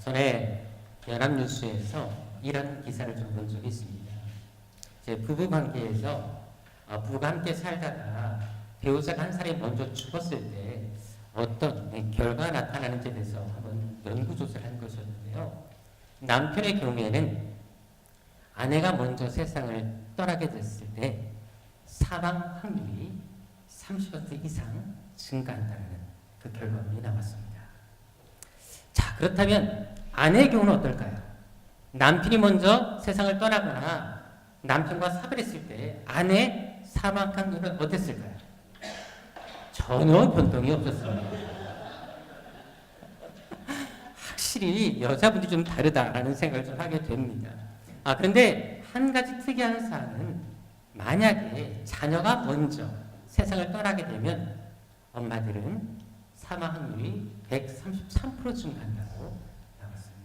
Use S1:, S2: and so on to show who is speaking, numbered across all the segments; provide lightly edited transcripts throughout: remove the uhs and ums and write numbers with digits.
S1: 전에 연합뉴스에서 이런 기사를 좀 본 적이 있습니다. 제 부부 관계에서 부부가 함께 살다가 배우자가 한 사람이 먼저 죽었을 때 어떤 결과가 나타나는지에 대해서 한번 연구조사를 한 것이었는데요. 남편의 경우에는 아내가 먼저 세상을 떠나게 됐을 때 사망 확률이 30% 이상 증가한다는 그 결과물이 나왔습니다. 자, 그렇다면 아내의 경우는 어떨까요? 남편이 먼저 세상을 떠나거나 남편과 사별했을 때 아내의 사망 확률은 어땠을까요? 전혀 변동이 없었습니다. 확실히 여자분이 좀 다르다라는 생각을 좀 하게 됩니다. 그런데 한 가지 특이한 사항은 만약에 자녀가 먼저 세상을 떠나게 되면 엄마들은 사망 확률이 133% 증가한다고 나왔습니다.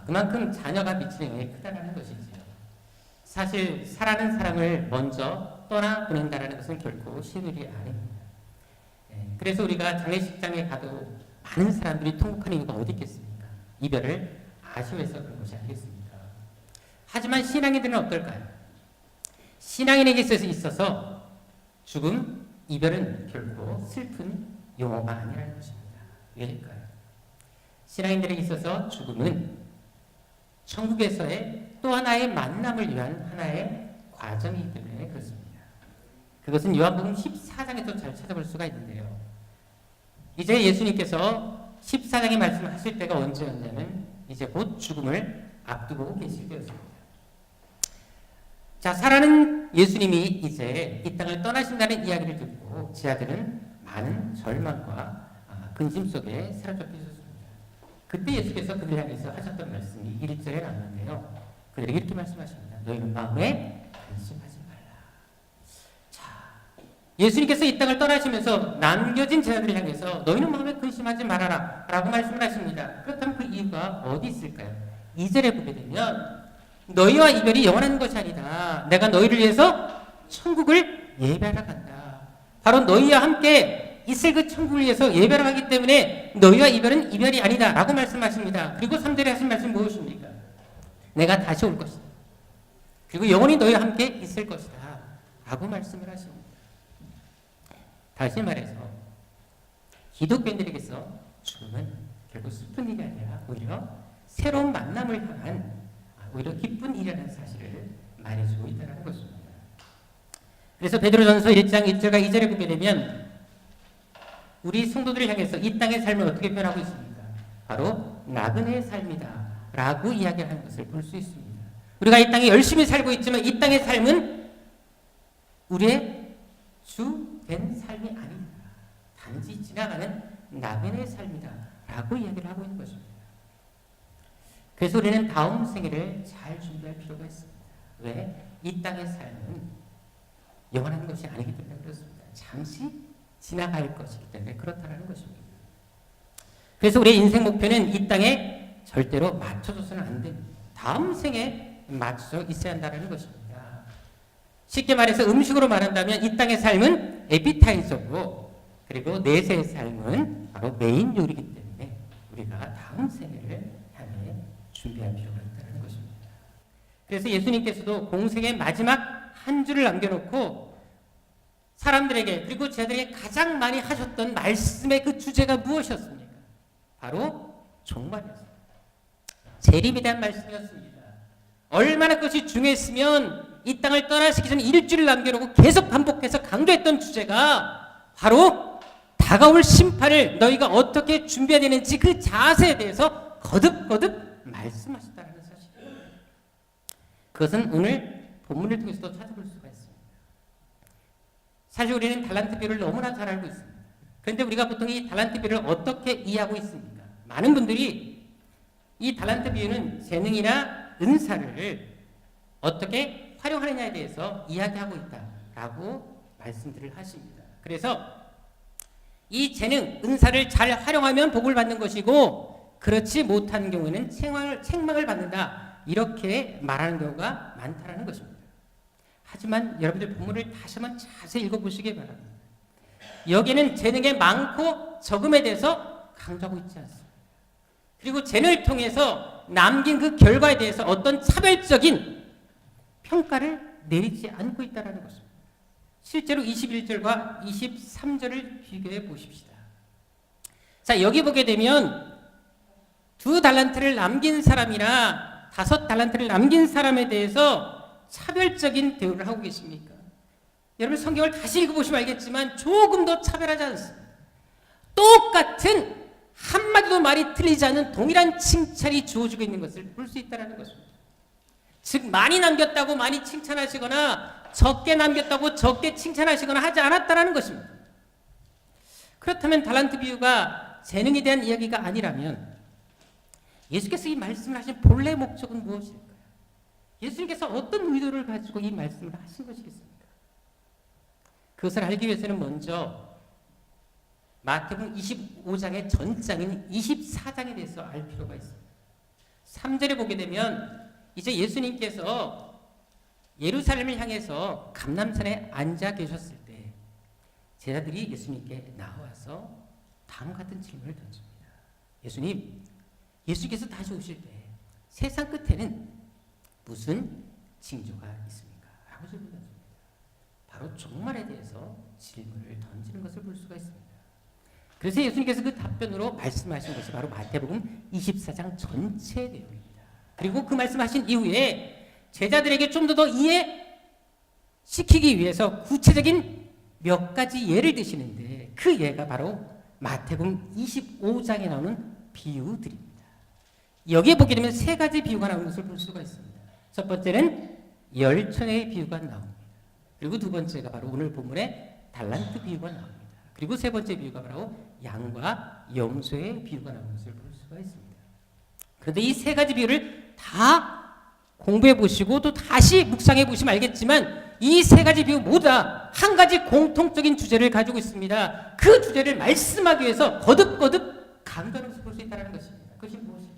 S1: 그만큼 자녀가 미치는 영향이 크다는 것이지요. 사실 사랑하는 사람을 먼저 떠나보낸다는 것은 결코 쉬운 일이 아닙니다. 그래서 우리가 장례식장에 가도 많은 사람들이 통곡하는 이유가 어디 있겠습니까? 이별을 아쉬워해서 그런 것이 아니겠습니까? 하지만 신앙인들은 어떨까요? 신앙인에게 있어서 죽음, 이별은 결코 슬픈 용어가 아니라는 것입니다. 왜일까요? 신앙인들에게 있어서 죽음은 천국에서의 또 하나의 만남을 위한 하나의 과정이기 때문에 그렇습니다. 그것은 요한복음 14장에도 잘 찾아볼 수가 있는데요. 이제 예수님께서 14장의 말씀을 하실 때가 언제였냐면 이제 곧 죽음을 앞두고 계실 때였습니다. 자, 살아가는 예수님이 이제 이 땅을 떠나신다는 이야기를 듣고 제자들은 많은 절망과 근심 속에 사로잡혀 있었습니다. 그때 예수께서 그들을 향해서 하셨던 말씀이 1절에 나오는데요. 그들에게 이렇게 말씀하십니다. 너희는 마음에 근심하지 말라. 자, 예수님께서 이 땅을 떠나시면서 남겨진 제자들을 향해서 너희는 마음에 근심하지 말아라 라고 말씀을 하십니다. 그렇다면 그 이유가 어디 있을까요? 2절에 보게 되면 너희와 이별이 영원한 것이 아니다. 내가 너희를 위해서 천국을 예배하러 간다. 바로 너희와 함께 있을 그 천국을 위해서 예배하러 가기 때문에 너희와 이별은 이별이 아니다 라고 말씀하십니다. 그리고 3절에 하신 말씀 무엇입니까? 내가 다시 올 것이다. 그리고 영원히 너희와 함께 있을 것이다 라고 말씀을 하십니다. 다시 말해서 기독교인들에게서 죽음은 결국 슬픈 일이 아니라 오히려 새로운 만남을 향한 오히려 기쁜 일이라는 사실을 말해주고 있다는 것입니다. 그래서 베드로전서 1장 1절과 2절에 보게 되면 우리 성도들을 향해서 이 땅의 삶을 어떻게 표현하고 있습니까? 바로 나그네의 삶이다 라고 이야기하는 것을 볼 수 있습니다. 우리가 이 땅에 열심히 살고 있지만 이 땅의 삶은 우리의 주된 삶이 아니다. 단지 지나가는 나그네의 삶이다 라고 이야기를 하고 있는 것입니다. 그래서 우리는 다음 생애를 잘 준비할 필요가 있습니다. 왜? 이 땅의 삶은 영원한 것이 아니기 때문에 그렇습니다. 잠시 지나갈 것이기 때문에 그렇다는 것입니다. 그래서 우리의 인생 목표는 이 땅에 절대로 맞춰줘서는 안 됩니다. 다음 생에 맞춰 있어야 한다는 것입니다. 쉽게 말해서 음식으로 말한다면 이 땅의 삶은 에피타이저고 그리고 내세의 삶은 바로 메인 요리이기 때문에 우리가 다음 생애를 향해 준비할 필요가 있다는 것입니다. 그래서 예수님께서도 공생의 마지막 한 줄을 남겨놓고 사람들에게 그리고 제자들에게 가장 많이 하셨던 말씀의 그 주제가 무엇이었습니까? 바로 종말이었습니다. 재림에 대한 말씀이었습니다. 얼마나 그것이 중요했으면 이 땅을 떠나시기 전에 일주를 남겨놓고 계속 반복해서 강조했던 주제가 바로 다가올 심판을 너희가 어떻게 준비해야 되는지 그 자세에 대해서 거듭거듭 말씀하셨다는 사실이에요. 그것은 오늘 본문을 통해서도 찾아볼 수가 있습니다. 사실 우리는 달란트 비유를 너무나 잘 알고 있습니다. 그런데 우리가 보통 이 달란트 비유를 어떻게 이해하고 있습니까? 많은 분들이 이 달란트 비유는 재능이나 은사를 어떻게 활용하느냐에 대해서 이야기하고 있다라고 말씀들을 하십니다. 그래서 이 재능, 은사를 잘 활용하면 복을 받는 것이고 그렇지 못한 경우에는 책망을 받는다. 이렇게 말하는 경우가 많다는 것입니다. 하지만 여러분들 본문을 다시 한번 자세히 읽어보시기 바랍니다. 여기는 재능의 많고 적음에 대해서 강조하고 있지 않습니다. 그리고 쟁을 통해서 남긴 그 결과에 대해서 어떤 차별적인 평가를 내리지 않고 있다는 것입니다. 실제로 21절과 23절을 비교해 보십시다. 자, 여기 보게 되면 2달란트를 남긴 사람이나 5달란트를 남긴 사람에 대해서 차별적인 대우를 하고 계십니까? 여러분 성경을 다시 읽어보시면 알겠지만 조금 더 차별하지 않습니다. 똑같은 한마디도 말이 틀리지 않는 동일한 칭찬이 주어지고 있는 것을 볼 수 있다는 것입니다. 즉 많이 남겼다고 많이 칭찬하시거나 적게 남겼다고 적게 칭찬하시거나 하지 않았다는 것입니다. 그렇다면 달란트 비유가 재능에 대한 이야기가 아니라면 예수께서 이 말씀을 하신 본래 목적은 무엇일까요? 예수님께서 어떤 의도를 가지고 이 말씀을 하신 것이겠습니까? 그것을 알기 위해서는 먼저 마태복음 25장의 전장인 24장에 대해서 알 필요가 있습니다. 3절에 보게 되면 이제 예수님께서 예루살렘을 향해서 감람산에 앉아 계셨을 때 제자들이 예수님께 나와서 다음과 같은 질문을 던집니다. 예수께서 다시 오실 때 세상 끝에는 무슨 징조가 있습니까? 라고 질문 던집니다. 바로 종말에 대해서 질문을 던지는 것을 볼 수가 있습니다. 그래서 예수님께서 그 답변으로 말씀하신 것이 바로 마태복음 24장 전체 내용입니다. 그리고 그 말씀하신 이후에 제자들에게 좀 더 이해시키기 위해서 구체적인 몇 가지 예를 드시는데 그 예가 바로 마태복음 25장에 나오는 비유들입니다. 여기에 보게 되면 세 가지 비유가 나오는 것을 볼 수가 있습니다. 첫 번째는 열천의 비유가 나옵니다. 그리고 두 번째가 바로 오늘 본문의 달란트 비유가 나옵니다. 그리고 세 번째 비유가 바로 양과 염소의 비유가 나오는 것을 볼 수가 있습니다. 그런데 이 세 가지 비유를 다 공부해 보시고 또 다시 묵상해 보시면 알겠지만 이 세 가지 비유 모두 다 한 가지 공통적인 주제를 가지고 있습니다. 그 주제를 말씀하기 위해서 거듭거듭 강조하는 것을 볼 수 있다는 것입니다. 그것이 무엇일까요?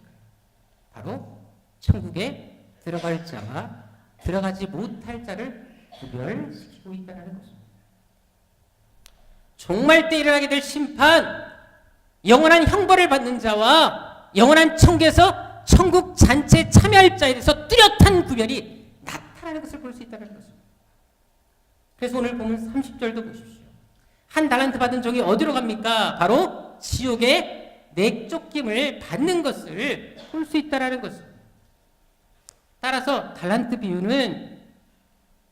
S1: 바로 천국에 들어갈 자와 들어가지 못할 자를 구별시키고 있다는 것입니다. 종말 때 일어나게 될 심판, 영원한 형벌을 받는 자와 영원한 천국에서 천국 잔치에 참여할 자에 대해서 뚜렷한 구별이 나타나는 것을 볼 수 있다는 것입니다. 그래서 오늘 보면 30절도 보십시오. 한 달란트 받은 종이 어디로 갑니까? 바로 지옥에 내쫓김을 받는 것을 볼 수 있다는 것입니다. 따라서 달란트 비유는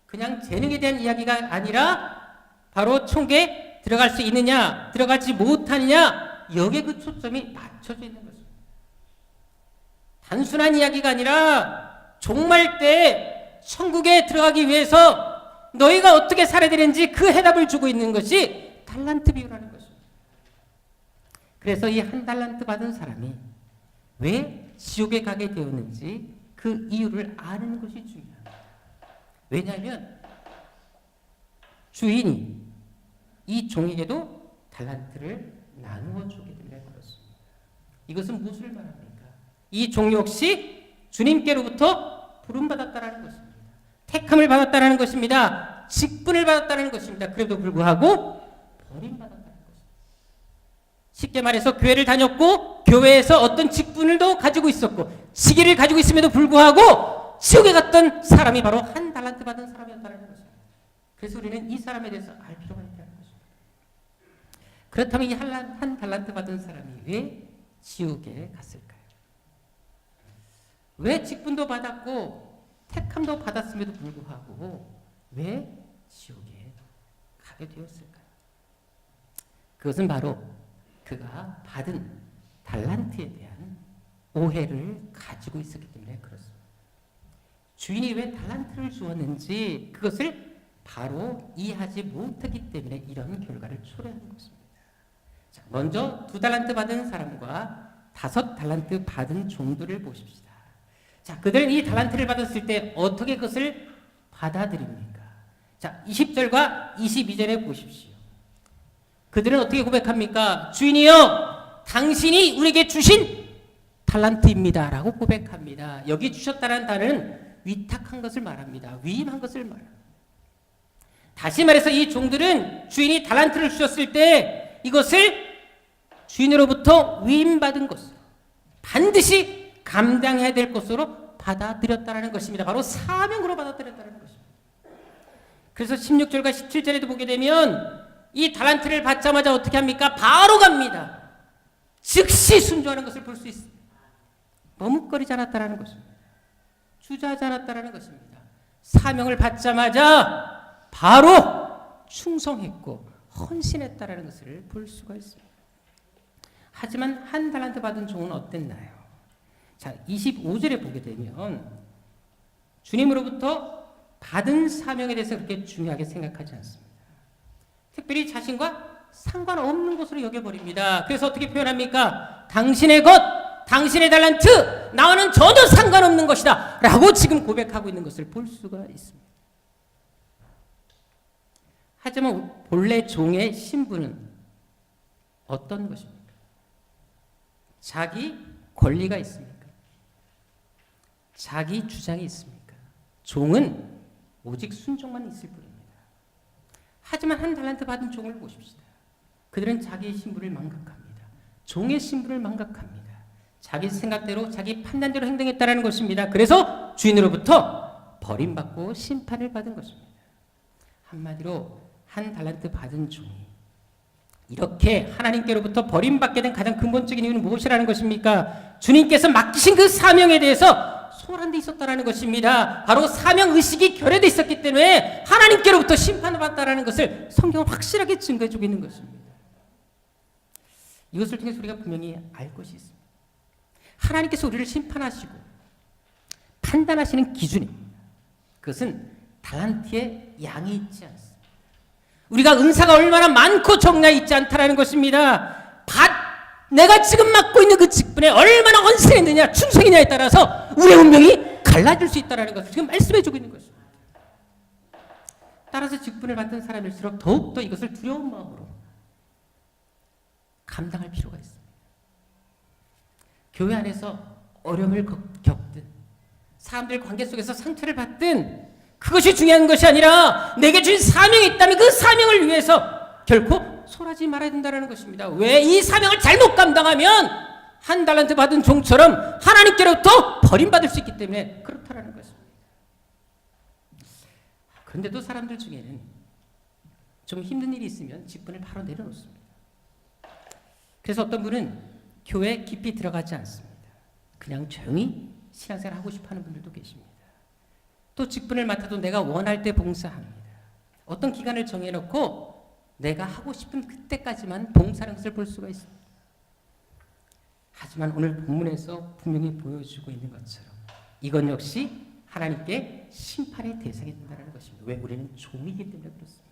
S1: 그냥 재능에 대한 이야기가 아니라 바로 천국에 들어갈 수 있느냐, 들어가지 못하느냐, 여기에 그 초점이 맞춰져 있는 것입니다. 단순한 이야기가 아니라 종말 때 천국에 들어가기 위해서 너희가 어떻게 살아야 되는지 그 해답을 주고 있는 것이 달란트 비유라는 것입니다. 그래서 이 한 달란트 받은 사람이 왜 지옥에 가게 되었는지 그 이유를 아는 것이 중요합니다. 왜냐하면 주인이 이 종에게도 달란트를 나누어 주기 때문에 그렇습니다. 이것은 무엇을 말합니까? 이 종 역시 주님께로부터 부름받았다라는 것입니다. 택함을 받았다라는 것입니다. 직분을 받았다는 것입니다. 그래도 불구하고 버림받았다는 것입니다. 쉽게 말해서 교회를 다녔고 교회에서 어떤 직분을도 가지고 있었고 직위를 가지고 있음에도 불구하고 지옥에 갔던 사람이 바로 한 달란트 받은 사람이었다는 것입니다. 그래서 우리는 이 사람에 대해서 알 필요가 있다는 것입니다. 그렇다면 이 한 달란트 받은 사람이 왜 지옥에 갔을까요? 왜 직분도 받았고 택함도 받았음에도 불구하고 왜 지옥에 가게 되었을까요? 그것은 바로 그가 받은 달란트에 대한 오해를 가지고 있었기 때문에 그렇습니다. 주인이 왜 달란트를 주었는지 그것을 바로 이해하지 못하기 때문에 이런 결과를 초래하는 것입니다. 자, 먼저 2달란트 받은 사람과 5달란트 받은 종들을 보십시다. 자, 그들은 이 달란트를 받았을 때 어떻게 그것을 받아들입니까? 자, 20절과 22절에 보십시오. 그들은 어떻게 고백합니까? 주인이여, 당신이 우리에게 주신 달란트입니다. 라고 고백합니다. 여기 주셨다는 단어는 위탁한 것을 말합니다. 위임한 것을 말합니다. 다시 말해서 이 종들은 주인이 달란트를 주셨을 때 이것을 주인으로부터 위임받은 것으로 반드시 감당해야 될 것으로 받아들였다는 것입니다. 바로 사명으로 받아들였다는 것입니다. 그래서 16절과 17절에도 보게 되면 이 달란트를 받자마자 어떻게 합니까? 바로 갑니다. 즉시 순종하는 것을 볼 수 있습니다. 머뭇거리지 않았다는 것입니다. 주저하지 않았다는 것입니다. 사명을 받자마자 바로 충성했고 헌신했다는 것을 볼 수가 있습니다. 하지만 한 달란트 받은 종은 어땠나요? 자, 25절에 보게 되면 주님으로부터 받은 사명에 대해서 그렇게 중요하게 생각하지 않습니다. 특별히 자신과 상관없는 것으로 여겨버립니다. 그래서 어떻게 표현합니까? 당신의 것, 당신의 달란트, 나와는 전혀 상관없는 것이다 라고 지금 고백하고 있는 것을 볼 수가 있습니다. 하지만 본래 종의 신분은 어떤 것입니까? 자기 권리가 있습니까? 자기 주장이 있습니까? 종은 오직 순종만 있을 뿐입니다. 하지만 한 달란트 받은 종을 보십시다. 그들은 자기의 신분을 망각합니다. 종의 신분을 망각합니다. 자기 생각대로 자기 판단대로 행동했다는 것입니다. 그래서 주인으로부터 버림받고 심판을 받은 것입니다. 한마디로 한 달란트 받은 종이 이렇게 하나님께로부터 버림받게 된 가장 근본적인 이유는 무엇이라는 것입니까? 주님께서 맡기신 그 사명에 대해서 소홀한 데 있었다는 것입니다. 바로 사명의식이 결여되어 있었기 때문에 하나님께로부터 심판을 받았다는 것을 성경은 확실하게 증거해주고 있는 것입니다. 이것을 통해서 우리가 분명히 알 것이 있습니다. 하나님께서 우리를 심판하시고 판단하시는 기준입니다. 그것은 달란트의 양이 있지 않습니다. 우리가 은사가 얼마나 많고 적냐 있지 않다라는 것입니다. 내가 지금 맡고 있는 그 직분에 얼마나 헌신했느냐 충성이냐에 따라서 우리의 운명이 갈라질 수 있다는 것을 지금 말씀해주고 있는 것입니다. 따라서 직분을 맡은 사람일수록 더욱더 이것을 두려운 마음으로 감당할 필요가 있습니다. 교회 안에서 어려움을 겪든 사람들 관계 속에서 상처를 받든 그것이 중요한 것이 아니라 내게 주신 사명이 있다면 그 사명을 위해서 결코 소홀하지 말아야 된다는 것입니다. 왜? 이 사명을 잘못 감당하면 한 달란트 받은 종처럼 하나님께로부터 버림받을 수 있기 때문에 그렇다는 것입니다. 그런데도 사람들 중에는 좀 힘든 일이 있으면 직분을 바로 내려놓습니다. 그래서 어떤 분은 교회에 깊이 들어가지 않습니다. 그냥 조용히 신앙생활 하고 싶어하는 분들도 계십니다. 또 직분을 맡아도 내가 원할 때 봉사합니다. 어떤 기간을 정해놓고 내가 하고 싶은 그때까지만 봉사하는 것을 볼 수가 있습니다. 하지만 오늘 본문에서 분명히 보여주고 있는 것처럼 이건 역시 하나님께 심판의 대상이 된다는 것입니다. 왜? 우리는 종이기 때문에 그렇습니다.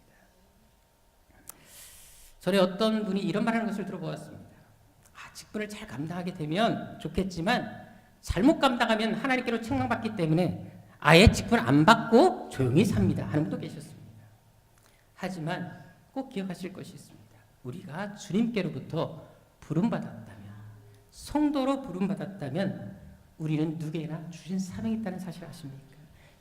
S1: 전에 어떤 분이 이런 말하는 것을 들어보았습니다. 직분을 잘 감당하게 되면 좋겠지만 잘못 감당하면 하나님께로 책망받기 때문에 아예 직분 안 받고 조용히 삽니다 하는 분도 계셨습니다. 하지만 꼭 기억하실 것이 있습니다. 우리가 주님께로부터 부름받았다면 성도로 부름받았다면 우리는 누구에게나 주신 사명이 있다는 사실을 아십니까?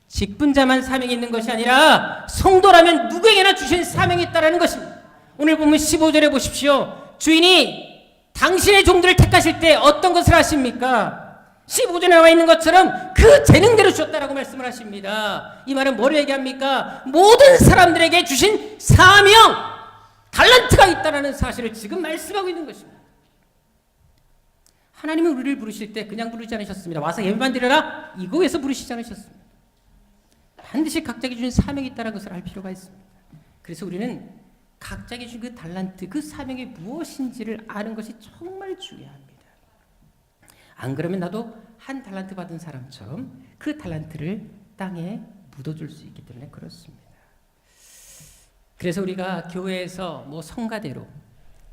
S1: 직분자만 사명이 있는 것이 아니라 성도라면 누구에게나 주신 사명이 있다는 것입니다. 오늘 보면 15절에 보십시오. 주인이 당신의 종들을 택하실 때 어떤 것을 하십니까? 15절에 나와 있는 것처럼 그 재능대로 주셨다라고 말씀을 하십니다. 이 말은 뭘 얘기합니까? 모든 사람들에게 주신 사명, 달란트가 있다는 사실을 지금 말씀하고 있는 것입니다. 하나님은 우리를 부르실 때 그냥 부르지 않으셨습니다. 와서 예배만 드려라 이거에서 부르시지 않으셨습니다. 반드시 각자에게 주신 사명이 있다는 것을 알 필요가 있습니다. 그래서 우리는 각자에게 주신 그 달란트, 그 사명이 무엇인지를 아는 것이 정말 중요합니다. 안 그러면 나도 한 달란트 받은 사람처럼 그 달란트를 땅에 묻어줄 수 있기 때문에 그렇습니다. 그래서 우리가 교회에서 성가대로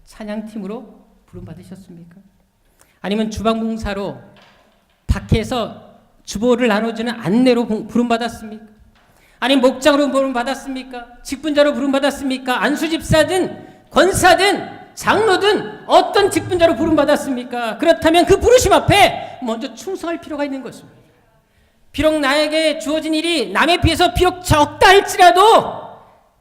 S1: 찬양팀으로 부름받으셨습니까? 아니면 주방봉사로 밖에서 주보를 나눠주는 안내로 부름받았습니까? 아니면 목장으로 부름받았습니까? 직분자로 부름받았습니까? 안수집사든 권사든 장로든 어떤 직분자로 부름받았습니까? 그렇다면 그 부르심 앞에 먼저 충성할 필요가 있는 것입니다. 비록 나에게 주어진 일이 남에 비해서 비록 적다 할지라도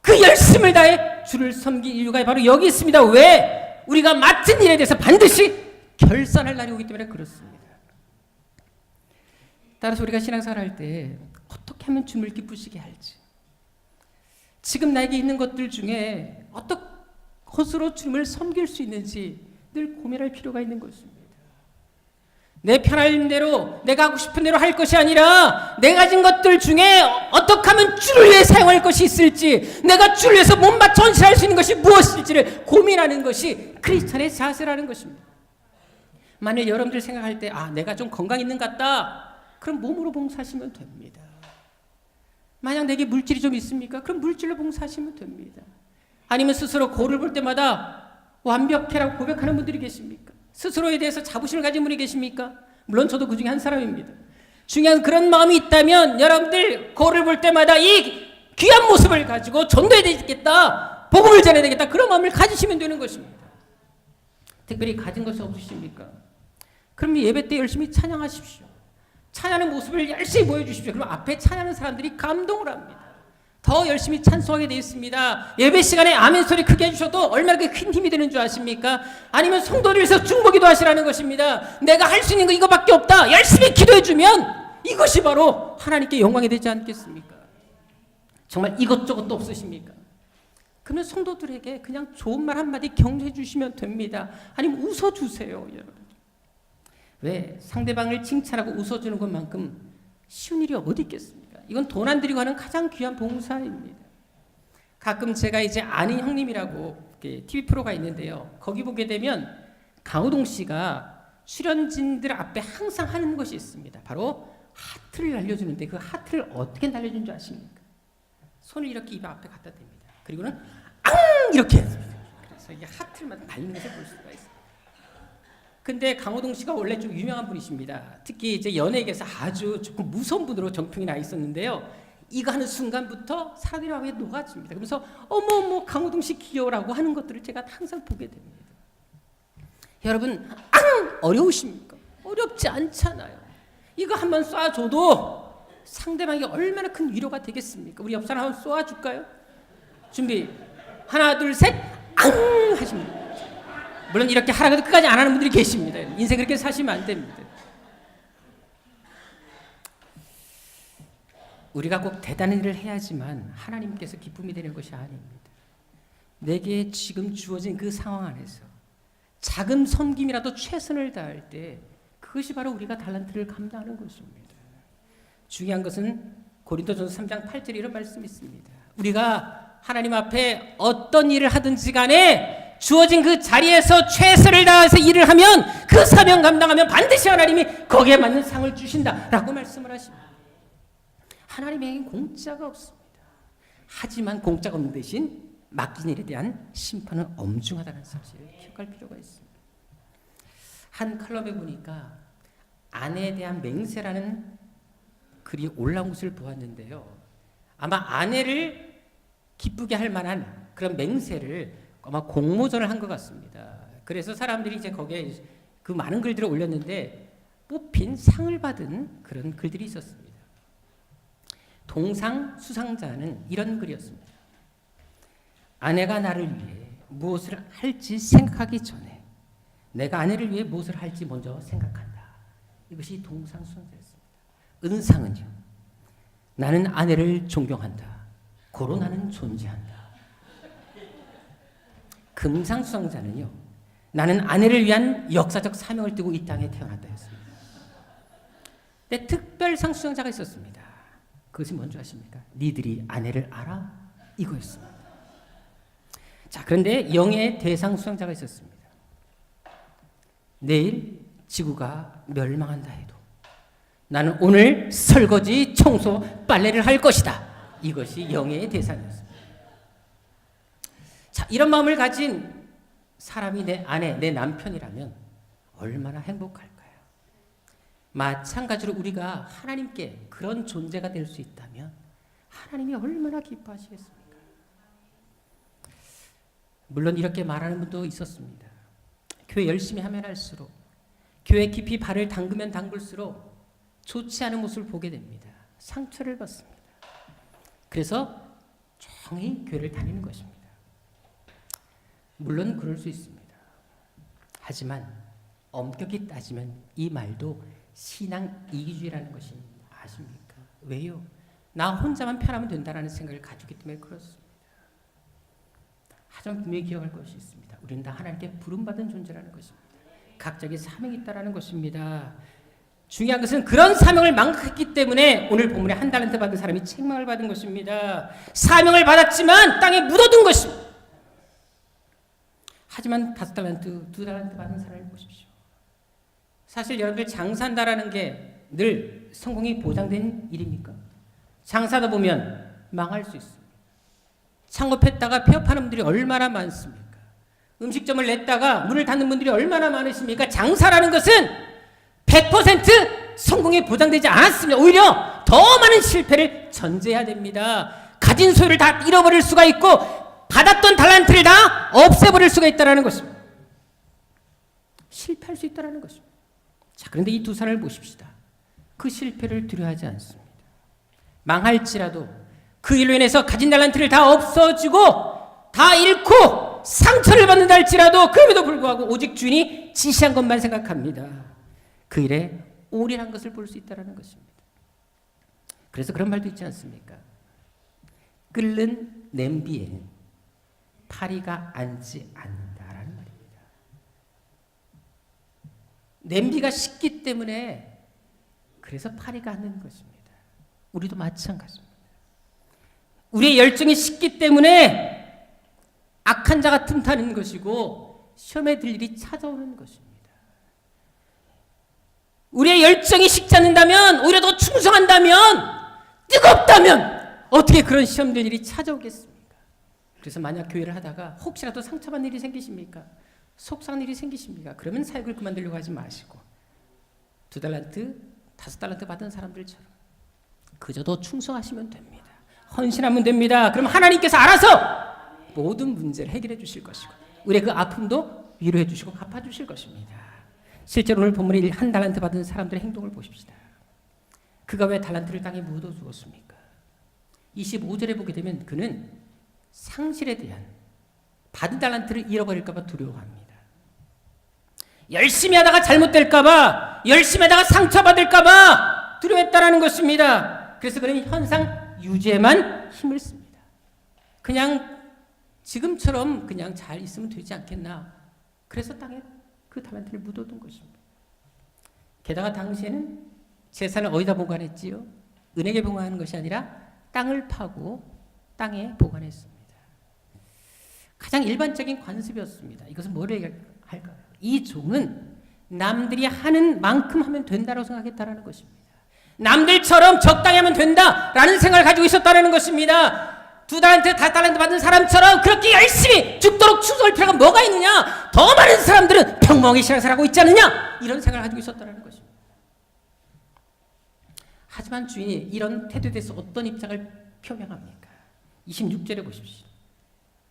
S1: 그 열심을 다해 주를 섬길 이유가 바로 여기 있습니다. 왜? 우리가 맡은 일에 대해서 반드시 결산할 날이 오기 때문에 그렇습니다. 따라서 우리가 신앙생활 할 때 어떻게 하면 주님을 기쁘시게 할지, 지금 나에게 있는 것들 중에 어떤 것으로 주님을 섬길 수 있는지 늘 고민할 필요가 있는 것입니다. 내 편한 대로 내가 하고 싶은 대로 할 것이 아니라 내가 가진 것들 중에 어떻게 하면 주를 위해 사용할 것이 있을지, 내가 주를 위해서 몸바 전시할 수 있는 것이 무엇일지를 고민하는 것이 크리스찬의 자세라는 것입니다. 만일 여러분들 생각할 때 내가 좀 건강 있는 것 같다, 그럼 몸으로 봉사하시면 됩니다. 만약 내게 물질이 좀 있습니까? 그럼 물질로 봉사하시면 됩니다. 아니면 스스로 거울을 볼 때마다 완벽해라고 고백하는 분들이 계십니까? 스스로에 대해서 자부심을 가진 분이 계십니까? 물론 저도 그 중에 한 사람입니다. 중요한 그런 마음이 있다면 여러분들 거울을 볼 때마다 이 귀한 모습을 가지고 전도해야 되겠다, 복음을 전해야 되겠다, 그런 마음을 가지시면 되는 것입니다. 특별히 가진 것이 없으십니까? 그럼 예배 때 열심히 찬양하십시오. 찬양하는 모습을 열심히 보여주십시오. 그럼 앞에 찬양하는 사람들이 감동을 합니다. 더 열심히 찬송하게 되어 있습니다. 예배 시간에 아멘 소리 크게 해주셔도 얼마나 큰 힘이 되는 줄 아십니까? 아니면 성도를 위해서 중보기도 하시라는 것입니다. 내가 할 수 있는 거 이거밖에 없다, 열심히 기도해주면 이것이 바로 하나님께 영광이 되지 않겠습니까? 정말 이것저것도 없으십니까? 그러면 성도들에게 그냥 좋은 말 한마디 격려해 주시면 됩니다. 아니면 웃어주세요. 여러분, 왜 상대방을 칭찬하고 웃어주는 것만큼 쉬운 일이 어디 있겠습니까? 이건 돈 안 들이고 하는 가장 귀한 봉사입니다. 가끔 제가 이제 아는 형님이라고 TV 프로가 있는데요, 거기 보게 되면 강호동 씨가 출연진들 앞에 항상 하는 것이 있습니다. 바로 하트를 날려주는데, 그 하트를 어떻게 날려주는 줄 아십니까? 손을 이렇게 입 앞에 갖다 댑니다. 그리고는 앙! 이렇게 했습니다. 그래서 이게 하트를 날리는 것을 볼 수가 있어요. 근데 강호동 씨가 원래 좀 유명한 분이십니다. 특히 이제 연예계에서 아주 조금 무서운 분으로 정평이 나 있었는데요, 이거 하는 순간부터 사람들이 마음에 녹아집니다. 그러면서 어머 강호동 씨 귀여워라고 하는 것들을 제가 항상 보게 됩니다. 여러분, 어려우십니까? 어렵지 않잖아요. 이거 한번 쏴줘도 상대방이 얼마나 큰 위로가 되겠습니까? 우리 옆 사람 한번 쏘아줄까요? 준비, 하나 둘 셋, 하십니다. 물론 이렇게 하라고 해도 끝까지 안 하는 분들이 계십니다. 인생 그렇게 사시면 안 됩니다. 우리가 꼭 대단한 일을 해야지만 하나님께서 기쁨이 되는 것이 아닙니다. 내게 지금 주어진 그 상황 안에서 작은 섬김이라도 최선을 다할 때 그것이 바로 우리가 달란트를 감당하는 것입니다. 중요한 것은 고린도전서 3장 8절에 이런 말씀이 있습니다. 우리가 하나님 앞에 어떤 일을 하든지 간에 주어진 그 자리에서 최선을 다해서 일을 하면, 그 사명 감당하면 반드시 하나님이 거기에 맞는 상을 주신다라고 말씀을 하십니다. 하나님에겐 공짜가 없습니다. 하지만 공짜가 없는 대신 맡긴 일에 대한 심판은 엄중하다는 사실을 기억할 필요가 있습니다. 한 칼럼에 보니까 아내에 대한 맹세라는 글이 올라온 것을 보았는데요, 아마 아내를 기쁘게 할 만한 그런 맹세를 아마 공모전을 한 것 같습니다. 그래서 사람들이 이제 거기에 그 많은 글들을 올렸는데 뽑힌 상을 받은 그런 글들이 있었습니다. 동상 수상자는 이런 글이었습니다. 아내가 나를 위해 무엇을 할지 생각하기 전에 내가 아내를 위해 무엇을 할지 먼저 생각한다. 이것이 동상 수상자였습니다. 은상은요, 나는 아내를 존경한다. 고로 나는 존재한다. 금상수상자는요, 나는 아내를 위한 역사적 사명을 띠고 이 땅에 태어났다 했습니다. 근데 특별상 수상자가 있었습니다. 그것이 뭔지 아십니까? 니들이 아내를 알아? 이거였습니다. 자, 그런데 영예의 대상 수상자가 있었습니다. 내일 지구가 멸망한다 해도 나는 오늘 설거지, 청소, 빨래를 할 것이다. 이것이 영예의 대상이었습니다. 자, 이런 마음을 가진 사람이 내 아내, 내 남편이라면 얼마나 행복할까요? 마찬가지로 우리가 하나님께 그런 존재가 될 수 있다면 하나님이 얼마나 기뻐하시겠습니까? 물론 이렇게 말하는 분도 있었습니다. 교회 열심히 하면 할수록, 교회 깊이 발을 담그면 담글수록 좋지 않은 모습을 보게 됩니다. 상처를 받습니다. 그래서 종일 교회를 다니는 것입니다. 물론 그럴 수 있습니다. 하지만 엄격히 따지면 이 말도 신앙 이기주의라는 것이 아십니까? 왜요? 나 혼자만 편하면 된다는 생각을 가지기 때문에 그렇습니다. 하지만 분명히 기억할 것이 있습니다. 우리는 다 하나님께 부름받은 존재라는 것입니다. 각자에게 사명이 있다는 것입니다. 중요한 것은 그런 사명을 망각했기 때문에 오늘 본문에 한 달란트 받은 사람이 책망을 받은 것입니다. 사명을 받았지만 땅에 묻어둔 것입니다. 하지만 5달란트, 2달란트 받은 사람을 보십시오. 사실 여러분들 장사한다라는 게 늘 성공이 보장된 일입니까? 장사다 보면 망할 수 있습니다. 창업했다가 폐업하는 분들이 얼마나 많습니까? 음식점을 냈다가 문을 닫는 분들이 얼마나 많으십니까? 장사라는 것은 100% 성공이 보장되지 않았습니다. 오히려 더 많은 실패를 전제해야 됩니다. 가진 소유를 다 잃어버릴 수가 있고 받았던 달란트를 다 없애버릴 수가 있다는 것입니다. 실패할 수 있다는 것입니다. 자, 그런데 이 두 사람을 보십시다. 그 실패를 두려워하지 않습니다. 망할지라도 그 일로 인해서 가진 달란트를 다 없어지고 다 잃고 상처를 받는다 할지라도 그럼에도 불구하고 오직 주인이 지시한 것만 생각합니다. 그 일에 올인한 것을 볼 수 있다는 것입니다. 그래서 그런 말도 있지 않습니까? 끓는 냄비에는 파리가 앉지 않는다라는 말입니다. 냄비가 식기 때문에 그래서 파리가 앉는 것입니다. 우리도 마찬가지입니다. 우리의 열정이 식기 때문에 악한 자가 틈타는 것이고 시험에 들 일이 찾아오는 것입니다. 우리의 열정이 식지 않는다면, 오히려 더 충성한다면, 뜨겁다면 어떻게 그런 시험될 일이 찾아오겠습니까? 그래서 만약 교회를 하다가 혹시라도 상처받는 일이 생기십니까? 속상한 일이 생기십니까? 그러면 사역을 그만두려고 하지 마시고 2달란트, 5달란트 받은 사람들처럼 그저 더 충성하시면 됩니다. 헌신하면 됩니다. 그럼 하나님께서 알아서 모든 문제를 해결해 주실 것이고 우리의 그 아픔도 위로해 주시고 갚아 주실 것입니다. 실제로 오늘 본문에 한 달란트 받은 사람들의 행동을 보십시다. 그가 왜 달란트를 땅에 묻어 두었습니까? 25절에 보게 되면 그는 상실에 대한 받은 달란트를 잃어버릴까 봐 두려워합니다. 열심히 하다가 잘못될까 봐, 열심히 하다가 상처받을까 봐 두려워했다라는 것입니다. 그래서 그는 현상 유지에만 힘을 씁니다. 그냥 지금처럼 그냥 잘 있으면 되지 않겠나. 그래서 땅에 그 달란트를 묻어둔 것입니다. 게다가 당시에는 재산을 어디다 보관했지요? 은행에 보관하는 것이 아니라 땅을 파고 땅에 보관했습니다. 가장 일반적인 관습이었습니다. 이것은 뭐를 얘기할까요? 이 종은 남들이 하는 만큼 하면 된다고 생각했다는 것입니다. 남들처럼 적당히 하면 된다라는 생각을 가지고 있었다는 것입니다. 2달란트, 5달란트 받은 사람처럼 그렇게 열심히 죽도록 충성할 필요가 뭐가 있느냐? 더 많은 사람들은 평범하게 신앙생활하고 있지 않느냐? 이런 생각을 가지고 있었다는 것입니다. 하지만 주인이 이런 태도에 대해서 어떤 입장을 표명합니까? 26절에 보십시오.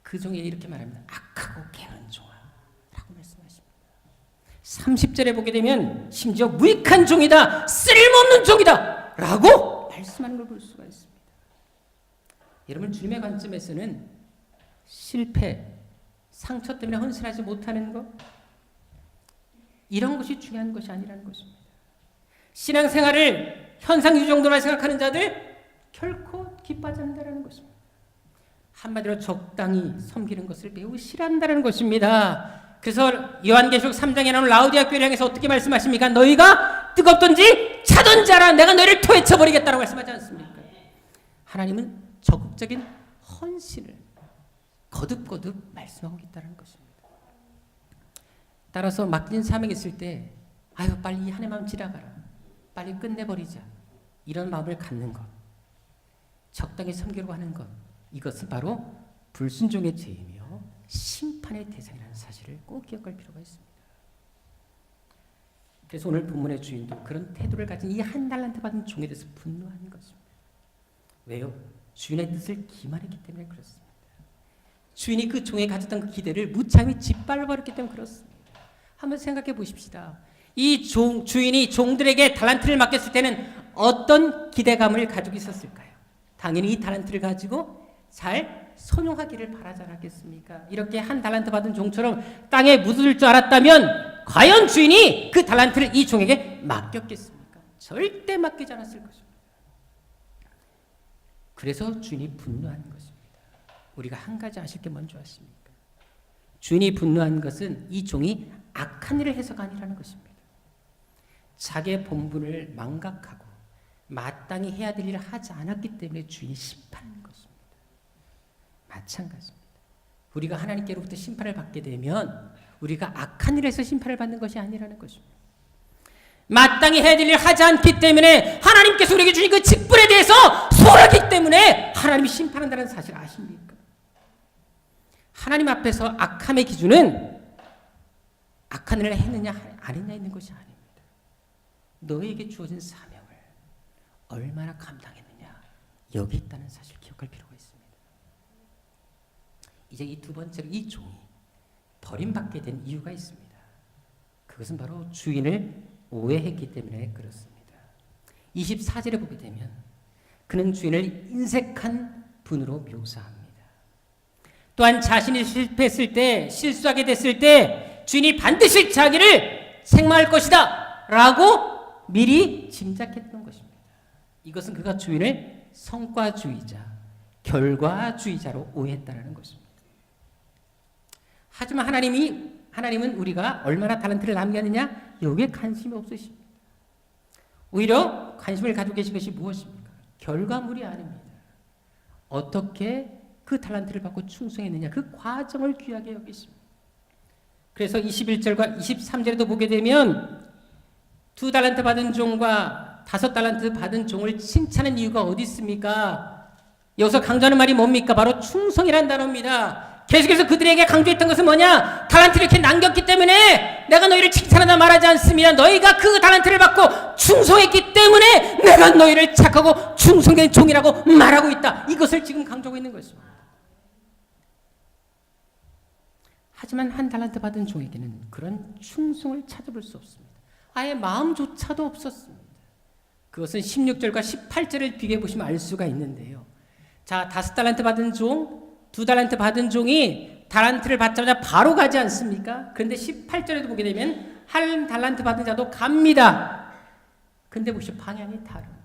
S1: 그 종에 이렇게 말합니다. 악하고 게으른 종아 라고 말씀하십니다. 30절에 보게 되면 심지어 무익한 종이다, 쓸모없는 종이다 라고 말씀하는 걸 볼 수가 있습니다. 여러분, 주님의 관점에서는 실패, 상처 때문에 헌신하지 못하는 것, 이런 것이 중요한 것이 아니라는 것입니다. 신앙생활을 현상유 정도만 생각하는 자들 결코 기뻐하지 않는다는 것입니다. 한마디로 적당히 섬기는 것을 매우 싫어한다는 것입니다. 그래서 요한계시록 3장에 나오는 라우디아 교회를 향해서 어떻게 말씀하십니까? 너희가 뜨겁든지 차든지 하라, 내가 너희를 토해쳐버리겠다라고 말씀하지 않습니까? 하나님은 적극적인 헌신을 거듭거듭 말씀하고 있다는 것입니다. 따라서 맡긴 사명이 있을 때 아유 빨리 이 한 해만 지나가라, 빨리 끝내버리자, 이런 마음을 갖는 것, 적당히 섬기려고 하는 것, 이것은 바로 불순종의 죄이며 심판의 대상이라는 사실을 꼭 기억할 필요가 있습니다. 그래서 오늘 본문의 주인도 그런 태도를 가진 이 한 달란트 받은 종에 대해서 분노한 것입니다. 왜요? 주인의 뜻을 기만했기 때문에 그렇습니다. 주인이 그 종에 가졌던 그 기대를 무참히 짓밟아버렸기 때문에 그렇습니다. 한번 생각해 보십시다. 이 주인이 종들에게 달란트를 맡겼을 때는 어떤 기대감을 가지고 있었을까요? 당연히 이 달란트를 가지고 잘 선용하기를 바라지 않았겠습니까? 이렇게 한 달란트 받은 종처럼 땅에 묻을 줄 알았다면 과연 주인이 그 달란트를 이 종에게 맡겼겠습니까? 절대 맡기지 않았을 것입니다. 그래서 주인이 분노한 것입니다. 우리가 한 가지 아실 게 뭔지 아십니까? 주인이 분노한 것은 이 종이 악한 일을 해서가 아니라는 것입니다. 자기의 본분을 망각하고 마땅히 해야 될 일을 하지 않았기 때문에 주인이 심판하는 것입니다. 마찬가지입니다. 우리가 하나님께로부터 심판을 받게 되면 우리가 악한 일을 해서 심판을 받는 것이 아니라는 것입니다. 마땅히 해야 될 일을 하지 않기 때문에 하나님께서 우리에게 주신 그 직분에 대해서 소홀하기 때문에 하나님이 심판한다는 사실 아십니까? 하나님 앞에서 악함의 기준은 악한 일을 했느냐 안 했냐 있는 것이 아닙니다. 너에게 주어진 사명을 얼마나 감당했느냐 여기 있다는 사실 기억할 필요가 있습니다. 이제 이 두 번째로 이 종이 버림받게 된 이유가 있습니다. 그것은 바로 주인을 오해했기 때문에 그렇습니다. 24절에 보게 되면 그는 주인을 인색한 분으로 묘사합니다. 또한 자신이 실패했을 때, 실수하게 됐을 때 주인이 반드시 자기를 책망할 것이다 라고 미리 짐작했던 것입니다. 이것은 그가 주인을 성과주의자, 결과주의자로 오해했다는 것입니다. 하지만 하나님은 우리가 얼마나 달란트를 남겼느냐 여기에 관심이 없으십니다. 오히려 관심을 가지고 계신 것이 무엇입니까? 결과물이 아닙니다. 어떻게 그 달란트를 받고 충성했느냐 그 과정을 귀하게 여기십니다. 그래서 21절과 23절에도 보게 되면 2달란트 받은 종과 5달란트 받은 종을 칭찬하는 이유가 어디 있습니까? 여기서 강조하는 말이 뭡니까? 바로 충성이라는 단어입니다. 계속해서 그들에게 강조했던 것은 뭐냐? 달란트를 이렇게 남겼기 때문에 내가 너희를 칭찬하다 말하지 않습니다. 너희가 그 달란트를 받고 충성했기 때문에 내가 너희를 착하고 충성된 종이라고 말하고 있다. 이것을 지금 강조하고 있는 것입니다. 하지만 1달란트 받은 종에게는 그런 충성을 찾아볼 수 없습니다. 아예 마음조차도 없었습니다. 그것은 16절과 18절을 비교해 보시면 알 수가 있는데요. 자, 5달란트 받은 종, 2달란트 받은 종이 달란트를 받자마자 바로 가지 않습니까? 그런데 18절에도 보게 되면 1달란트 받은 자도 갑니다. 근데 보시오, 방향이 다릅니다.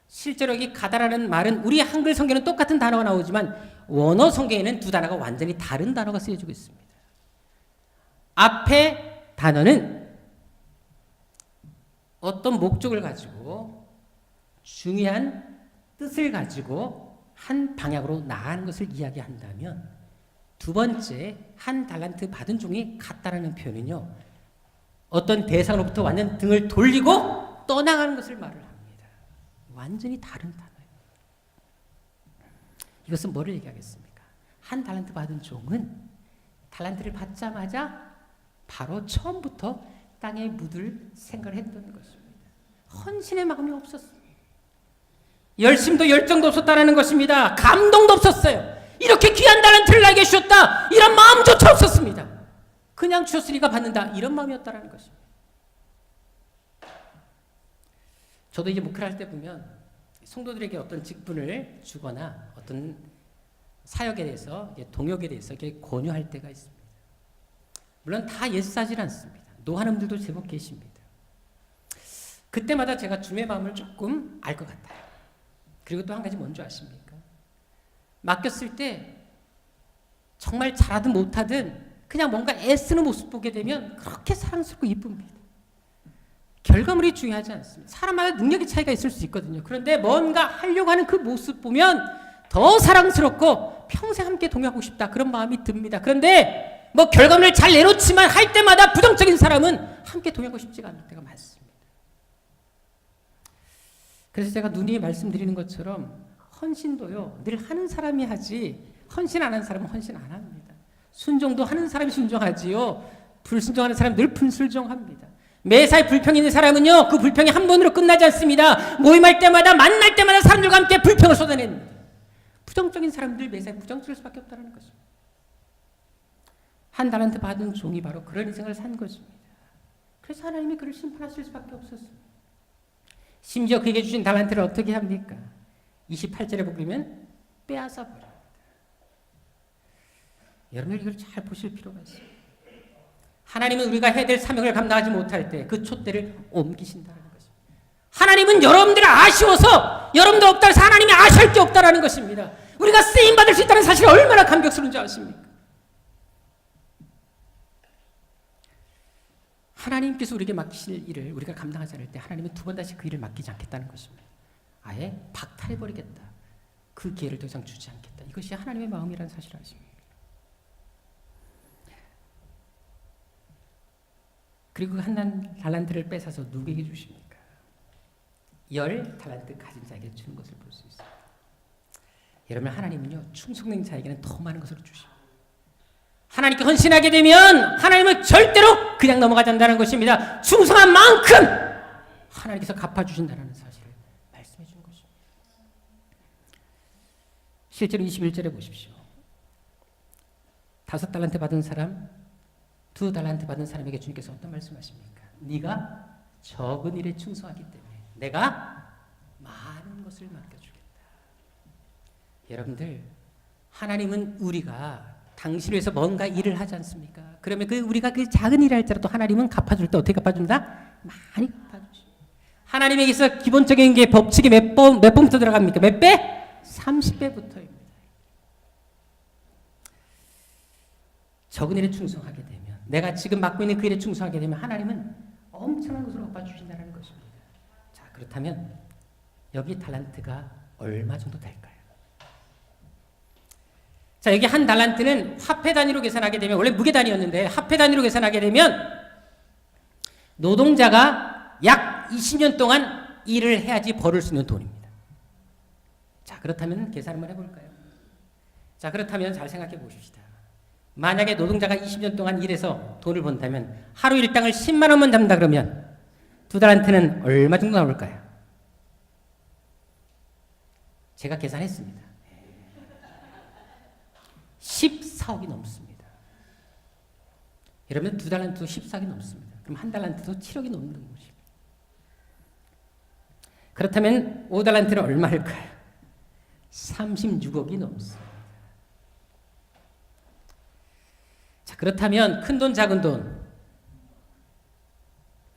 S1: 실제로 여기 가다라는 말은 우리 한글 성경에는 똑같은 단어가 나오지만 원어 성경에는 두 단어가 완전히 다른 단어가 쓰여지고 있습니다. 앞에 단어는 어떤 목적을 가지고 중요한 뜻을 가지고 한 방향으로 나아가는 것을 이야기한다면 두 번째 1달란트 받은 종이 갔다라는 표현은요, 어떤 대상으로부터 완전 등을 돌리고 떠나가는 것을 말을 합니다. 완전히 다른 단어예요. 이것은 뭐를 얘기하겠습니까? 1달란트 받은 종은 달란트를 받자마자 바로 처음부터 땅에 묻을 생각을 했던 것입니다. 헌신의 마음이 없었습니다. 열심도 열정도 없었다는 것입니다. 감동도 없었어요. 이렇게 귀한 달란트를 나에게 주셨다, 이런 마음조차 없었습니다. 그냥 주셨으니까 받는다, 이런 마음이었다는 것입니다. 저도 이제 목회를 할 때 보면 성도들에게 어떤 직분을 주거나 어떤 사역에 대해서, 동역에 대해서 이렇게 권유할 때가 있습니다. 물론 다 예스하지 않습니다. 노하는 분들도 제법 계십니다. 그때마다 제가 주님의 마음을 조금 알 것 같아요. 그리고 또 한 가지 뭔지 아십니까? 맡겼을 때 정말 잘하든 못하든 그냥 뭔가 애쓰는 모습 보게 되면 그렇게 사랑스럽고 이쁩니다. 결과물이 중요하지 않습니다. 사람마다 능력의 차이가 있을 수 있거든요. 그런데 뭔가 하려고 하는 그 모습 보면 더 사랑스럽고 평생 함께 동역하고 싶다, 그런 마음이 듭니다. 그런데 뭐 결과물을 잘 내놓지만 할 때마다 부정적인 사람은 함께 동역하고 싶지가 않을 때가 많습니다. 그래서 제가 누누이 말씀드리는 것처럼 헌신도요, 늘 하는 사람이 하지 헌신 안 하는 사람은 헌신 안 합니다. 순종도 하는 사람이 순종하지요, 불순종하는 사람은 늘 불순종합니다. 매사에 불평이 있는 사람은요, 그 불평이 한 번으로 끝나지 않습니다. 모임할 때마다, 만날 때마다 사람들과 함께 불평을 쏟아냅니다. 부정적인 사람들 매사에 부정적일 수밖에 없다는 것입니다. 1달란트 받은 종이 바로 그런 인생을 산 것입니다. 그래서 하나님이 그를 심판하실 수밖에 없었습니다. 심지어 그에게 주신 달란트를 어떻게 합니까? 28절에 보면 빼앗아 버립니다. 여러분 이걸 잘 보실 필요가 있습니다. 하나님은 우리가 해야 될 사명을 감당하지 못할 때 그 촛대를 옮기신다는 것입니다. 하나님은 여러분들을 아쉬워서 여러분들 없다 해서 하나님이 아쉬울 게 없다는 것입니다. 우리가 쓰임받을 수 있다는 사실이 얼마나 감격스러운 줄 아십니까? 하나님께서 우리에게 맡기실 일을 우리가 감당하지 않을 때 하나님은 두 번 다시 그 일을 맡기지 않겠다는 것입니다. 아예 박탈해버리겠다. 그 기회를 더 이상 주지 않겠다. 이것이 하나님의 마음이라는 사실을 아십니까? 그리고 한 달란트를 뺏어서 누구에게 주십니까? 10 달란트 가진 자에게 주는 것을 볼 수 있습니다. 여러분, 하나님은요 충성된 자에게는 더 많은 것을 주십니다. 하나님께 헌신하게 되면 하나님은 절대로 그냥 넘어가지 않는다는 것입니다. 충성한 만큼 하나님께서 갚아주신다는 사실을 말씀해 주는 것입니다. 실제로 21절에 보십시오. 5 달란트 받은 사람, 2 달란트 받은 사람에게 주님께서 어떤 말씀하십니까? 네가 적은 일에 충성하기 때문에 내가 많은 것을 맡겨주겠다. 여러분들, 하나님은 우리가 당신을 위해서 뭔가 일을 하지 않습니까? 그러면 우리가 그 작은 일을 할지라도 하나님은 갚아줄 때 어떻게 갚아준다? 많이 갚아주십니다. 하나님에게서 기본적인 게 법칙이 몇 번부터 들어갑니까? 몇 배? 30배부터입니다. 적은 일에 충성하게 되면, 내가 지금 맡고 있는 그 일에 충성하게 되면 하나님은 엄청난 것으로 갚아주신다는 것입니다. 자, 그렇다면 여기 달란트가 얼마 정도 될까요? 자, 여기 한 달란트는 화폐 단위로 계산하게 되면, 원래 무게 단위였는데 화폐 단위로 계산하게 되면 노동자가 약 20년 동안 일을 해야지 벌을 수 있는 돈입니다. 자, 그렇다면 계산 한번 해볼까요? 자, 그렇다면 잘 생각해 보십시다. 만약에 노동자가 20년 동안 일해서 돈을 번다면 하루 일당을 10만 원만 잡는다 그러면 2 달란트는 얼마 정도 나올까요? 제가 계산했습니다. 14억이 넘습니다. 여러분, 2 달란트도 14억이 넘습니다. 그럼 1 달란트도 7억이 넘는 것입니다. 그렇다면 5 달란트는 얼마일까요? 36억이 넘습니다. 자, 그렇다면 큰 돈, 작은 돈.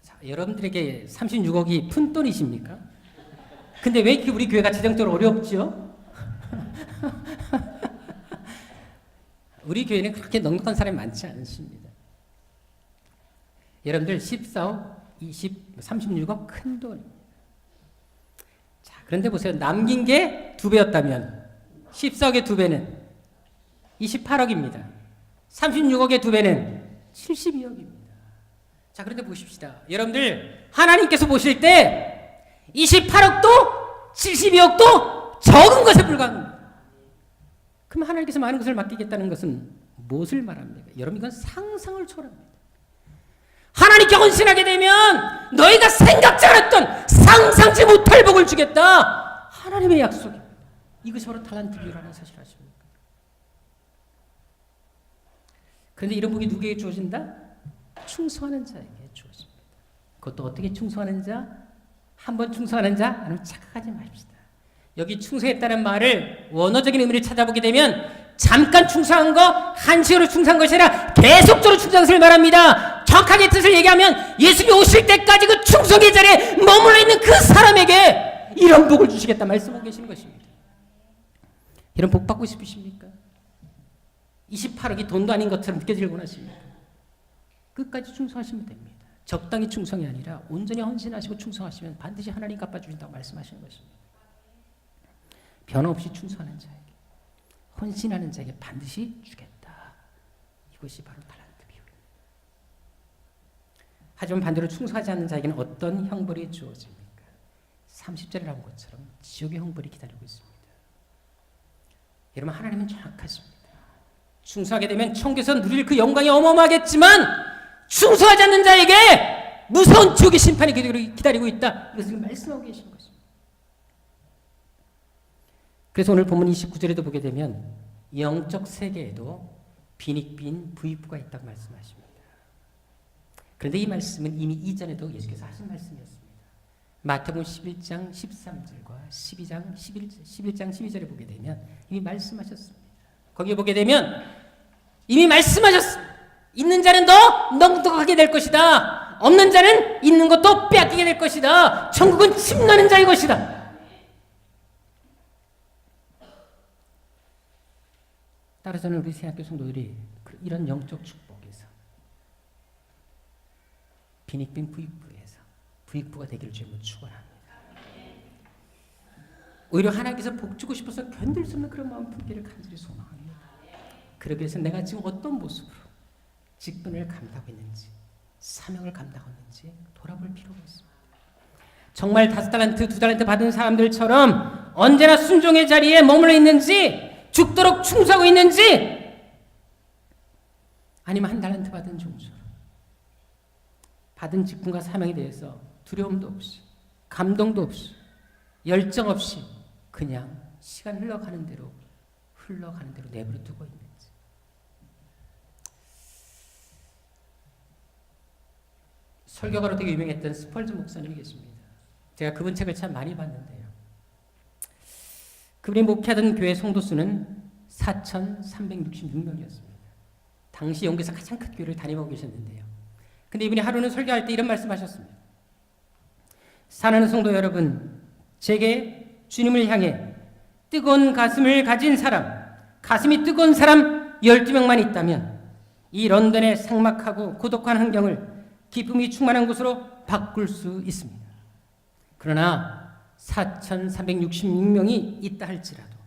S1: 자, 여러분들에게 36억이 푼 돈이십니까? 근데 왜 이렇게 우리 교회가 재정적으로 어렵죠? 우리 교회는 그렇게 넉넉한 사람이 많지 않습니다. 여러분들 14억, 36억 큰 돈입니다. 자, 그런데 보세요. 남긴 게 2배였다면 14억의 2배는 28억입니다. 36억의 2배는 72억입니다. 자, 그런데 보십시다. 여러분들, 하나님께서 보실 때 28억도 72억도 적은 것에 불과합니다. 그럼 하나님께서 많은 것을 맡기겠다는 것은 무엇을 말합니까? 여러분, 이건 상상을 초월합니다. 하나님께 헌신하게 되면 너희가 생각지 않았던 상상지 못할 복을 주겠다. 하나님의 약속입니다. 이것이 바로 달란트 비유라는 사실을 아십니까? 그런데 이런 복이 누구에게 주어진다? 충성하는 자에게 주어집니다. 그것도 어떻게 충성하는 자? 한번 충성하는 자? 아니면 착각하지 마십시다. 여기 충성했다는 말을 원어적인 의미를 찾아보게 되면 잠깐 충성한 거, 한시간으로 충성한 것이 아니라 계속적으로 충성한 것을 말합니다. 정확하게 뜻을 얘기하면 예수님이 오실 때까지 그 충성의 자리에 머물러 있는 그 사람에게 이런 복을 주시겠다 말씀하고 계시는 것입니다. 이런 복 받고 싶으십니까? 28억이 돈도 아닌 것처럼 느껴지려고 하십니까? 끝까지 충성하시면 됩니다. 적당히 충성이 아니라 온전히 헌신하시고 충성하시면 반드시 하나님 갚아주신다고 말씀하시는 것입니다. 변함없이 충성하는 자에게, 헌신하는 자에게 반드시 주겠다. 이것이 바로 달란트 비유입니다. 하지만 반대로 충성하지 않는 자에게는 어떤 형벌이 주어집니까? 30절에 나온 것처럼 지옥의 형벌이 기다리고 있습니다. 여러분, 하나님은 정확하십니다. 충성하게 되면 천국에서 누릴 그 영광이 어마어마하겠지만 충성하지 않는 자에게 무서운 지옥의 심판이 기다리고 있다. 이것을 말씀하고 계신 것입니다. 그래서 오늘 본문 29절에도 보게 되면 영적 세계에도 빈익빈 부익부가 있다고 말씀하십니다. 그런데 이 말씀은 이미 이전에도 예수께서 하신 말씀이었습니다. 마태복음 11장 13절과 11장 12절에 보게 되면 이미 말씀하셨습니다. 거기에 보게 되면 이미 말씀하셨습니다. 있는 자는 더 넉넉하게 될 것이다. 없는 자는 있는 것도 빼앗기게 될 것이다. 천국은 침노하는 자의 것이다. 따라서는 우리 새학교 성도들이 이런 영적 축복에서 빈익빈 부익부에서 부익부가 되기를 주님으로 축원합니다. 오히려 하나님께서 복 주고 싶어서 견딜 수 없는 그런 마음 품기를 간절히 소망합니다. 그러기 위해서 내가 지금 어떤 모습으로 직분을 감당하고 있는지, 사명을 감당하고 있는지 돌아볼 필요가 있습니다. 정말 5달란트, 2달란트 받은 사람들처럼 언제나 순종의 자리에 머물러 있는지, 죽도록 충성하고 있는지, 아니면 1달란트 받은 종처럼 받은 직분과 사명에 대해서 두려움도 없이, 감동도 없이, 열정 없이 그냥 시간 흘러가는 대로 내버려 두고 있는지. 설교가로 되게 유명했던 스펄전 목사님이 계십니다. 제가 그분 책을 참 많이 봤는데요. 그분이 목회하던 교회 성도 수는 4,366명이었습니다. 당시 영국에서 가장 큰 교회를 다니고 계셨는데요. 근데 이분이 하루는 설교할 때 이런 말씀하셨습니다. 사랑하는 성도 여러분, 제게 주님을 향해 뜨거운 가슴을 가진 사람, 가슴이 뜨거운 사람 12명만 있다면 이 런던의 삭막하고 고독한 환경을 기쁨이 충만한 곳으로 바꿀 수 있습니다. 그러나 4,366명이 있다 할지라도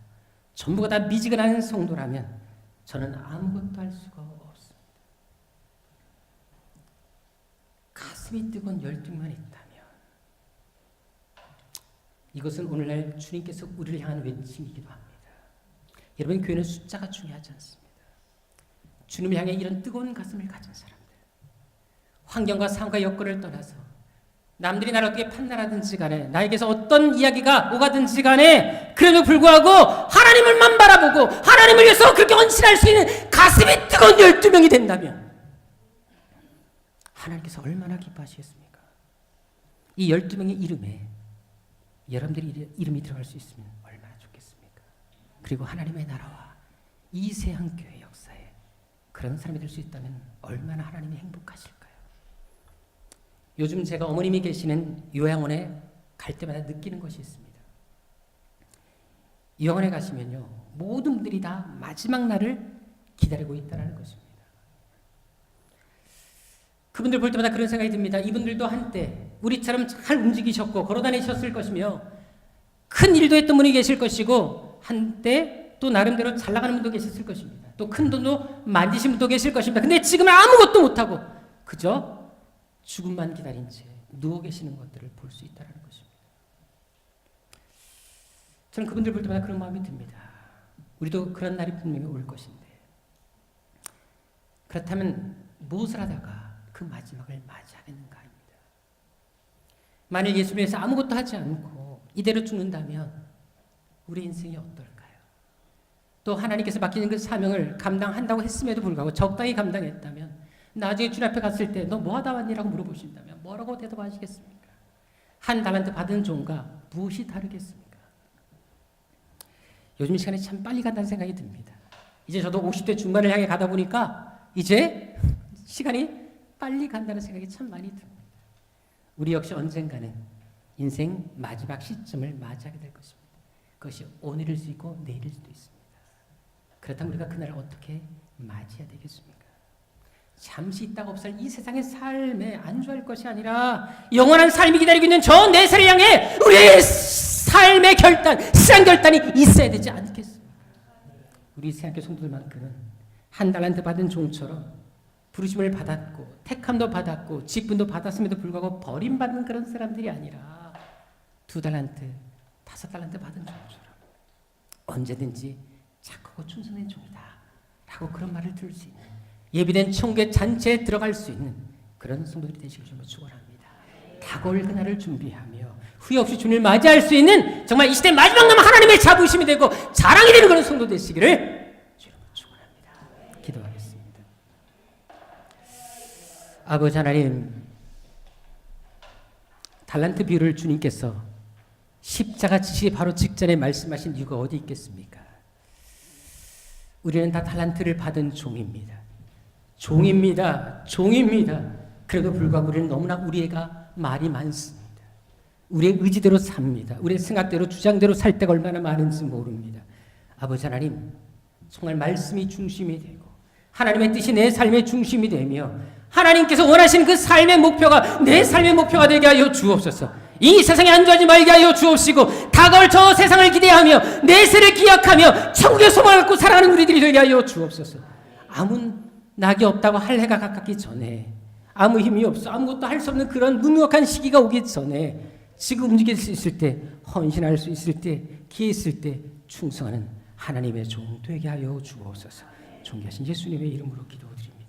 S1: 전부가 다 미지근한 성도라면 저는 아무것도 할 수가 없습니다. 가슴이 뜨거운 12명만 있다면 이것은 오늘날 주님께서 우리를 향한 외침이기도 합니다. 여러분, 교회는 숫자가 중요하지 않습니다. 주님을 향해 이런 뜨거운 가슴을 가진 사람들, 환경과 상황과 여건을 떠나서 남들이 나를 어떻게 판단하든지 간에, 나에게서 어떤 이야기가 오가든지 간에, 그럼에도 불구하고 하나님을만 바라보고 하나님을 위해서 그렇게 헌신할 수 있는 가슴이 뜨거운 12명이 된다면 하나님께서 얼마나 기뻐하시겠습니까? 이 12명의 이름에 여러분들이 이름이 들어갈 수 있으면 얼마나 좋겠습니까? 그리고 하나님의 나라와 이 세한교회 역사에 그런 사람이 될 수 있다면 얼마나 하나님이 행복하실까요? 요즘 제가 어머님이 계시는 요양원에 갈 때마다 느끼는 것이 있습니다. 요양원에 가시면요, 모든 분들이 다 마지막 날을 기다리고 있다는 것입니다. 그분들 볼 때마다 그런 생각이 듭니다. 이분들도 한때 우리처럼 잘 움직이셨고 걸어다니셨을 것이며 큰 일도 했던 분이 계실 것이고, 한때 또 나름대로 잘 나가는 분도 계셨을 것입니다. 또 큰 돈도 만지신 분도 계실 것입니다. 근데 지금은 아무것도 못하고 그저 죽음만 기다린 채 누워 계시는 것들을 볼 수 있다는 것입니다. 저는 그분들 볼 때마다 그런 마음이 듭니다. 우리도 그런 날이 분명히 올 것인데, 그렇다면 무엇을 하다가 그 마지막을 맞이하겠는가 합니다. 만일 예수를 위해서 아무것도 하지 않고 이대로 죽는다면 우리 인생이 어떨까요? 또 하나님께서 맡기는 그 사명을 감당한다고 했음에도 불구하고 적당히 감당했다면 나중에 주님 앞에 갔을 때 너 뭐 하다 왔니라고 물어보신다면 뭐라고 대답하시겠습니까? 1달란트 받은 종과 무엇이 다르겠습니까? 요즘 시간이 참 빨리 간다는 생각이 듭니다. 이제 저도 50대 중반을 향해 가다 보니까 이제 시간이 빨리 간다는 생각이 참 많이 듭니다. 우리 역시 언젠가는 인생 마지막 시점을 맞이하게 될 것입니다. 그것이 오늘일 수 있고 내일일 수도 있습니다. 그렇다면 우리가 그날을 어떻게 맞이해야 되겠습니까? 잠시 있다가 없을 이 세상의 삶에 안주할 것이 아니라 영원한 삶이 기다리고 있는 저 내 세를 향해 우리의 삶의 결단, 시간 결단이 있어야 되지 않겠습니까? 우리 새학교 성도들만큼은 1달란트 받은 종처럼 부르심을 받았고 택함도 받았고 직분도 받았음에도 불구하고 버림받는 그런 사람들이 아니라 2달란트, 5달란트 받은 종처럼 언제든지 착하고 충성된 종이다 라고 그런 말을 들을 수 있는, 예비된 천국의 잔치에 들어갈 수 있는 그런 성도들이 되시길 주님으로 축원합니다. 다가올 그날을 준비하며 후회 없이 주님을 맞이할 수 있는 정말 이 시대 마지막 남은 하나님의 자부심이 되고 자랑이 되는 그런 성도 되시기를 주님으로 축원합니다. 기도하겠습니다. 아버지 하나님, 달란트 비유를 주님께서 십자가 지시기 바로 직전에 말씀하신 이유가 어디 있겠습니까? 우리는 다 달란트를 받은 종입니다. 종입니다. 그래도 불구하고 우리는 너무나 우리가 말이 많습니다. 우리의 의지대로 삽니다. 우리의 생각대로 주장대로 살 때가 얼마나 많은지 모릅니다. 아버지 하나님, 정말 말씀이 중심이 되고 하나님의 뜻이 내 삶의 중심이 되며 하나님께서 원하시는 그 삶의 목표가 내 삶의 목표가 되게 하여 주옵소서. 이 세상에 안주하지 말게 하여 주옵시고 다가올 저 세상을 기대하며 내 세를 기약하며 천국의 소망을 갖고 살아가는 우리들이 되게 하여 주옵소서. 아무 낙이 없다고 할 해가 가깝기 전에, 아무 힘이 없어 아무것도 할 수 없는 그런 무능력한 시기가 오기 전에, 지금 움직일 수 있을 때, 헌신할 수 있을 때, 기회 있을 때 충성하는 하나님의 종 되게 하여 주옵소서. 존귀하신 예수님의 이름으로 기도드립니다.